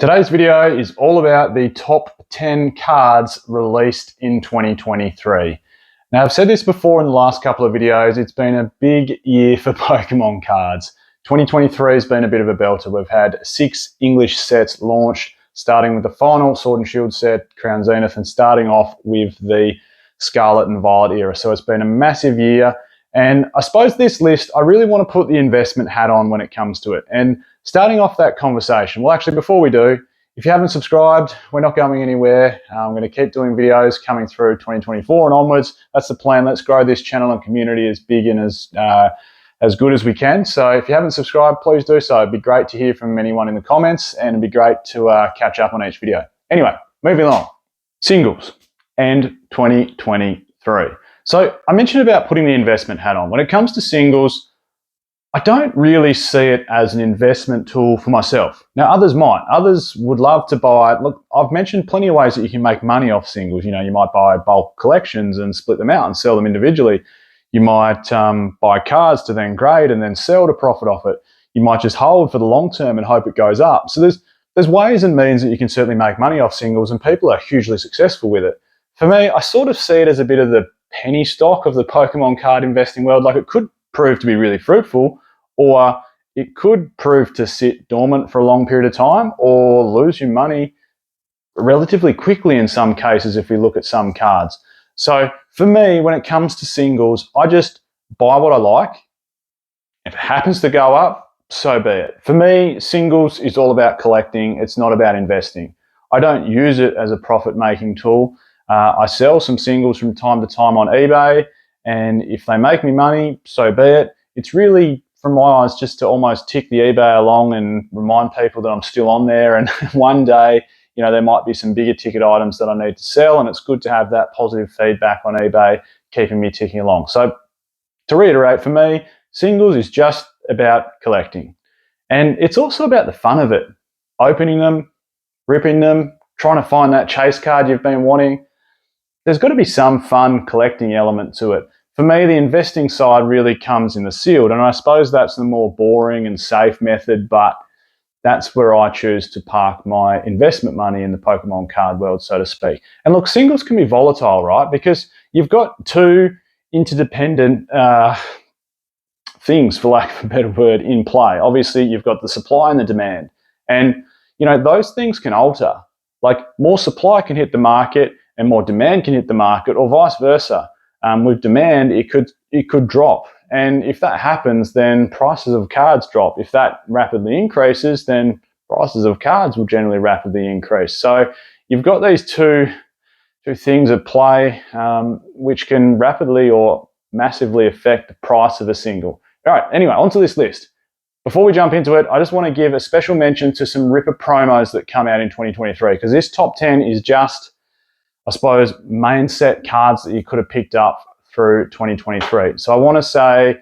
Today's video is all about the top 10 cards released in 2023. Now, I've said this before in the last couple of videos, it's been a big year for Pokemon cards. 2023 has been a bit of a belter. We've had 6 English sets launched, starting with the final Sword and Shield set, Crown Zenith, and starting off with the Scarlet and Violet era. So it's been a massive year. And I suppose this list, I really want to put the investment hat on when it comes to it. And starting off that conversation, well, actually, before we do, if you haven't subscribed, we're not going anywhere. I'm going to keep doing videos coming through 2024 and onwards. That's the plan. Let's grow this channel and community as big and as good as we can. So if you haven't subscribed, please do so. It'd be great to hear from anyone in the comments, and it'd be great to catch up on each video. Anyway, moving along. Singles and 2023. So I mentioned about putting the investment hat on. When it comes to singles, I don't really see it as an investment tool for myself. Now, others might. Others would love to buy. Look, I've mentioned plenty of ways that you can make money off singles. You know, you might buy bulk collections and split them out and sell them individually. You might buy cards to then grade and then sell to profit off it. You might just hold for the long term and hope it goes up. So there's ways and means that you can certainly make money off singles, and people are hugely successful with it. For me, I sort of see it as a bit of the penny stock of the Pokemon card investing world. Like, it could prove to be really fruitful, or it could prove to sit dormant for a long period of time, or lose your money relatively quickly in some cases if we look at some cards. So for me, when it comes to singles, I just buy what I like. If it happens to go up, so be it. For me, singles is all about collecting. It's not about investing. I don't use it as a profit-making tool. I sell some singles from time to time on eBay, and if they make me money, so be it. It's really, from my eyes, just to almost tick the eBay along and remind people that I'm still on there, and one day, you know, there might be some bigger ticket items that I need to sell, and it's good to have that positive feedback on eBay keeping me ticking along. So to reiterate, for me, singles is just about collecting. And it's also about the fun of it. Opening them, ripping them, trying to find that chase card you've been wanting. There's got to be some fun collecting element to it. For me, the investing side really comes in the sealed, and I suppose that's the more boring and safe method, but that's where I choose to park my investment money in the Pokemon card world, so to speak. And look, singles can be volatile, right? Because you've got two interdependent things, for lack of a better word, in play. Obviously, you've got the supply and the demand. And, you know, those things can alter. Like, more supply can hit the market and more demand can hit the market, or vice versa. With demand, it could drop. And if that happens, then prices of cards drop. If that rapidly increases, then prices of cards will generally rapidly increase. So you've got these two things at play, which can rapidly or massively affect the price of a single. All right, anyway, onto this list. Before we jump into it, I just want to give a special mention to some ripper promos that come out in 2023, because this top 10 is just, I suppose, main set cards that you could have picked up through 2023. So I want to say,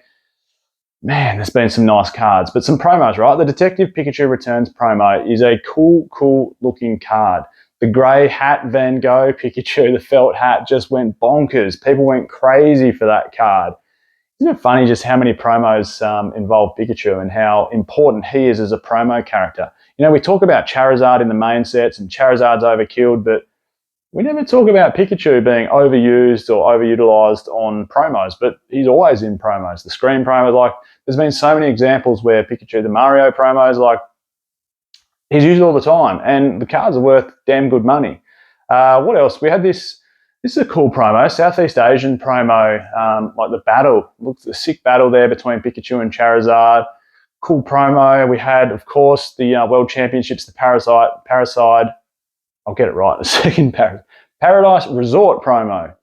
man, there's been some nice cards, but some promos, right? The Detective Pikachu Returns promo is a cool looking card. The grey hat Van Gogh Pikachu, the felt hat, just went bonkers. People went crazy for that card. Isn't it funny just how many promos involve Pikachu and how important he is as a promo character? You know, we talk about Charizard in the main sets and Charizard's overkilled, but we never talk about Pikachu being overused or overutilized on promos, but he's always in promos. The Scream promos, like, there's been so many examples where Pikachu, the Mario promos, like, he's used all the time, and the cards are worth damn good money. What else? We had this is a cool promo, Southeast Asian promo, like the battle. Look, the sick battle there between Pikachu and Charizard. Cool promo. We had, of course, the World Championships, the Parasite. I'll get it right in a second. Paradise Resort promo.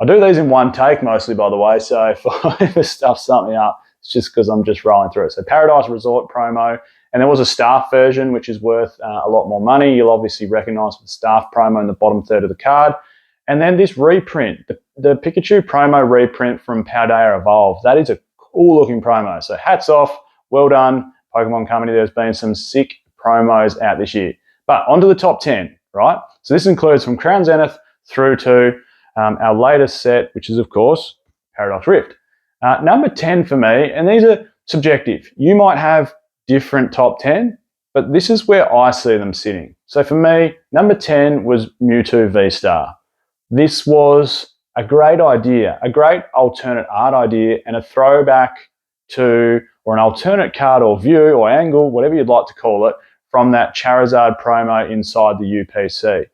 I do these in one take mostly, by the way, so if I ever stuff something up, it's just because I'm just rolling through it. So Paradise Resort promo, and there was a staff version, which is worth a lot more money. You'll obviously recognise the staff promo in the bottom third of the card. And then this reprint, the Pikachu promo reprint from Paldea Evolve. That is a cool looking promo. So hats off, well done, Pokemon Company. There's been some sick promos out this year. But onto the top 10, right? So this includes from Crown Zenith through to our latest set, which is, of course, Paradox Rift. Number 10 for me, and these are subjective. You might have different top 10, but this is where I see them sitting. So for me, number 10 was Mewtwo V-Star. This was a great idea, a great alternate art idea, and a throwback to, or an alternate card or view or angle, whatever you'd like to call it, from that Charizard promo inside the UPC.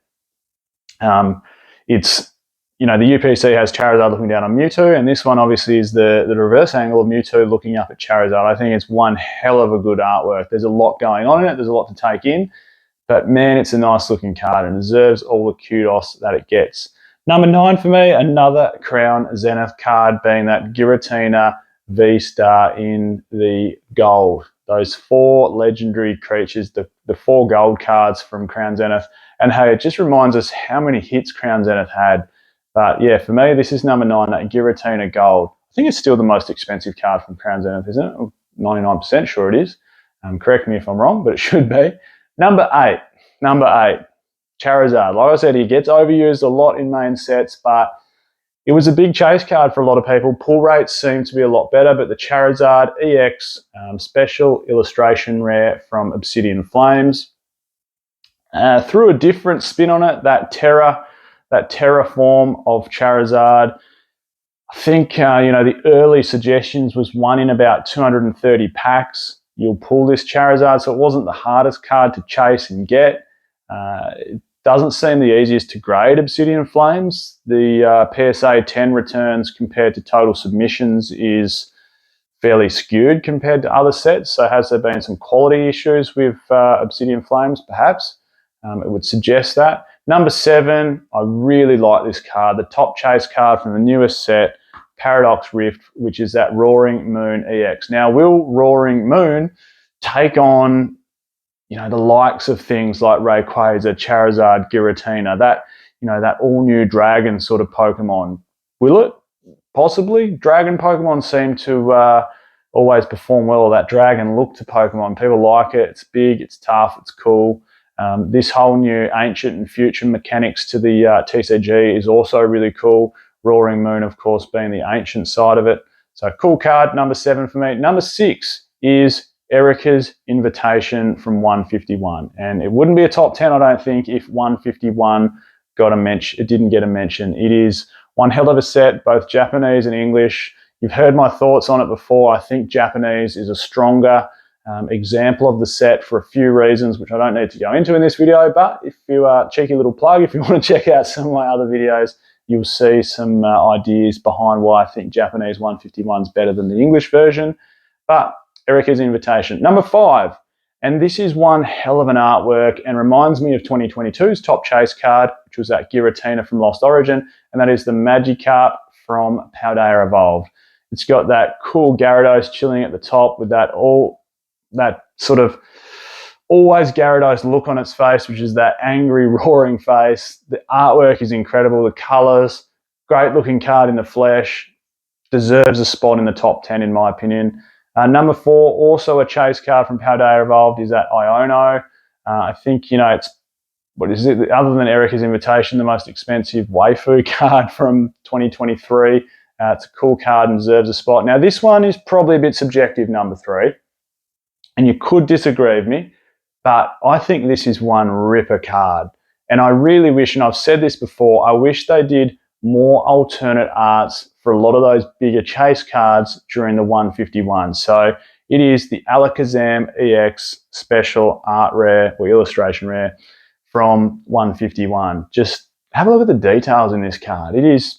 The UPC has Charizard looking down on Mewtwo, and this one obviously is the reverse angle of Mewtwo looking up at Charizard. I think it's one hell of a good artwork. There's a lot going on in it. There's a lot to take in. But man, it's a nice looking card and deserves all the kudos that it gets. Number 9 for me, another Crown Zenith card, being that Giratina V-Star in the gold. Those 4 legendary creatures, the 4 gold cards from Crown Zenith. And hey, it just reminds us how many hits Crown Zenith had. But yeah, for me, this is number 9, that Giratina Gold. I think it's still the most expensive card from Crown Zenith, isn't it? 99% sure it is. Correct me if I'm wrong, but it should be. Number 8, Charizard. Like I said, he gets overused a lot in main sets, but it was a big chase card for a lot of people. Pull rates seem to be a lot better, but the Charizard EX special illustration rare from Obsidian Flames. Threw a different spin on it, that Terra form of Charizard. I think, the early suggestions was 1 in about 230 packs. You'll pull this Charizard, so it wasn't the hardest card to chase and get. It doesn't seem the easiest to grade Obsidian Flames. The PSA 10 returns compared to total submissions is fairly skewed compared to other sets. So has there been some quality issues with Obsidian Flames, perhaps? It would suggest that. Number 7, I really like this card, the top chase card from the newest set, Paradox Rift, which is that Roaring Moon EX. Now, will Roaring Moon take on, the likes of things like Rayquaza, Charizard, Giratina, that all-new dragon sort of Pokemon? Will it? Possibly. Dragon Pokemon seem to always perform well, that dragon look to Pokemon. People like it. It's big, it's tough, it's cool. This whole new ancient and future mechanics to the TCG is also really cool. Roaring Moon, of course, being the ancient side of it. So cool card, number 7 for me. Number 6 is Erica's Invitation from 151. And it wouldn't be a top 10, I don't think, if 151 got a mention. It didn't get a mention. It is one hell of a set, both Japanese and English. You've heard my thoughts on it before. I think Japanese is a stronger example of the set for a few reasons, which I don't need to go into in this video, but if you cheeky little plug, if you want to check out some of my other videos, you'll see some ideas behind why I think Japanese 151 is better than the English version. But Erica's Invitation. Number 5, and this is one hell of an artwork and reminds me of 2022's top chase card, which was that Giratina from Lost Origin, and that is the Magikarp from Paldea Evolved. It's got that cool Gyarados chilling at the top with that sort of always Gyarados look on its face, which is that angry, roaring face. The artwork is incredible. The colours, great looking card in the flesh. Deserves a spot in the top 10, in my opinion. Number 4, also a chase card from Paldea Evolved, is that Iono. I think, it's, what is it, other than Erica's Invitation, the most expensive waifu card from 2023. It's a cool card and deserves a spot. Now, this one is probably a bit subjective, number 3. And you could disagree with me, but I think this is one ripper card. And I really wish, and I've said this before, I wish they did more alternate arts for a lot of those bigger chase cards during the 151. So it is the Alakazam EX special art rare or illustration rare from 151. Just have a look at the details in this card. It is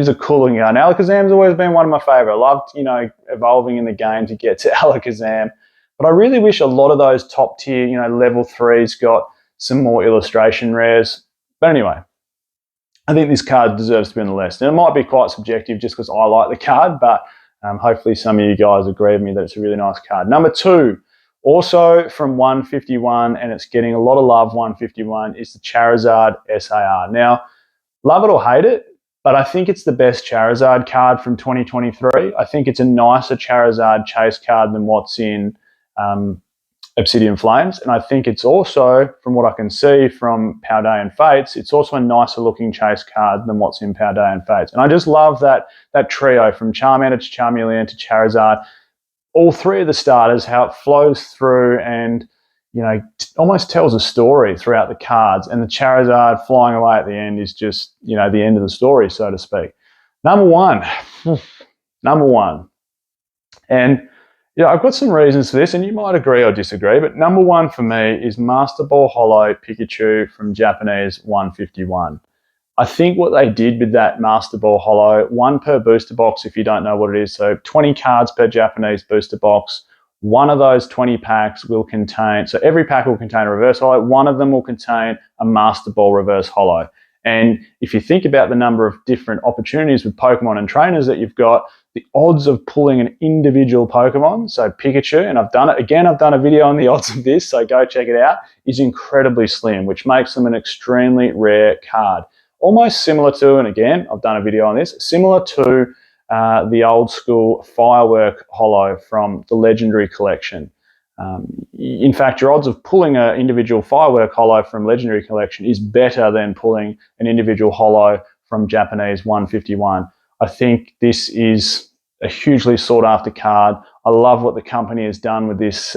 a cool looking card. Now, Alakazam's always been one of my favourite. I loved, evolving in the game to get to Alakazam. But I really wish a lot of those top tier, level 3s got some more illustration rares. But anyway, I think this card deserves to be on the list. And it might be quite subjective just because I like the card, but hopefully some of you guys agree with me that it's a really nice card. Number 2, also from 151, and it's getting a lot of love, 151, is the Charizard SAR. Now, love it or hate it, but I think it's the best Charizard card from 2023. I think it's a nicer Charizard chase card than what's in Obsidian Flames. And I think it's also, from what I can see from Paldean Fates, it's also a nicer looking chase card than what's in Paldean Fates. And I just love that trio from Charmander to Charmeleon to Charizard. All 3 of the starters, how it flows through and almost tells a story throughout the cards, and the Charizard flying away at the end is just, the end of the story, so to speak. Number one. Number one. And I've got some reasons for this, and you might agree or disagree, but number one for me is Master Ball Holo Pikachu from Japanese 151. I think what they did with that Master Ball Holo, 1 per booster box if you don't know what it is, so 20 cards per Japanese booster box. One of those 20 packs will contain, so every pack will contain a reverse holo, one of them will contain a Master Ball reverse holo. And if you think about the number of different opportunities with Pokemon and trainers that you've got, the odds of pulling an individual Pokemon, so Pikachu, and I've done it again, I've done a video on the odds of this, so go check it out, is incredibly slim, which makes them an extremely rare card. Almost similar to, and again, I've done a video on this, similar to the old school Firework Holo from the Legendary Collection. In fact, your odds of pulling an individual Firework Holo from Legendary Collection is better than pulling an individual Holo from Japanese 151. I think this is a hugely sought after card. I love what the company has done with this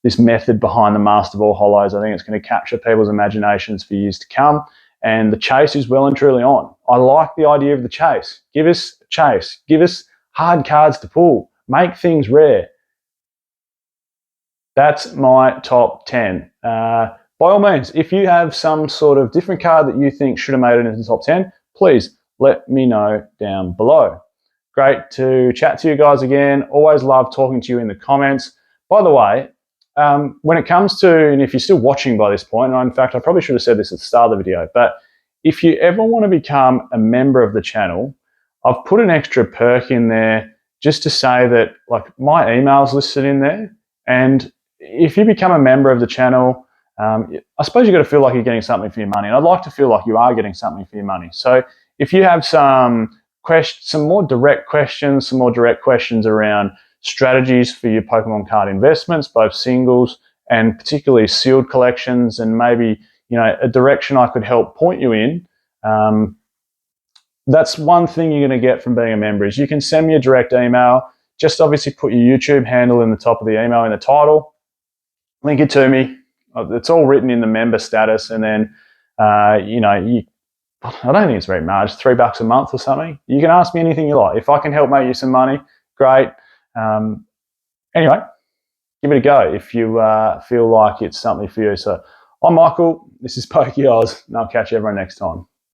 this method behind the Master Ball Holos. I think it's going to capture people's imaginations for years to come. And the chase is well and truly on. I like the idea of the chase. Give us a chase. Give us hard cards to pull. Make things rare. That's my top 10. By all means, if you have some sort of different card that you think should have made it into the top 10, please let me know down below. Great to chat to you guys again. Always love talking to you in the comments. By the way, when it comes to, and if you're still watching by this point, and in fact, I probably should have said this at the start of the video, but if you ever want to become a member of the channel, I've put an extra perk in there just to say that, like, my email's listed in there. And if you become a member of the channel, I suppose you've got to feel like you're getting something for your money. And I'd like to feel like you are getting something for your money. So if you have some more direct questions, around strategies for your Pokemon card investments, both singles and particularly sealed collections, and maybe a direction I could help point you in, that's one thing you're going to get from being a member is you can send me a direct email. Just obviously put your YouTube handle in the top of the email in the title, link it to me. It's all written in the member status, and then I don't think it's very much, $3 a month or something. You can ask me anything you like. If I can help make you some money, great. Anyway, give it a go if you feel like it's something for you. So I'm Michael, this is PokeOz, and I'll catch everyone next time.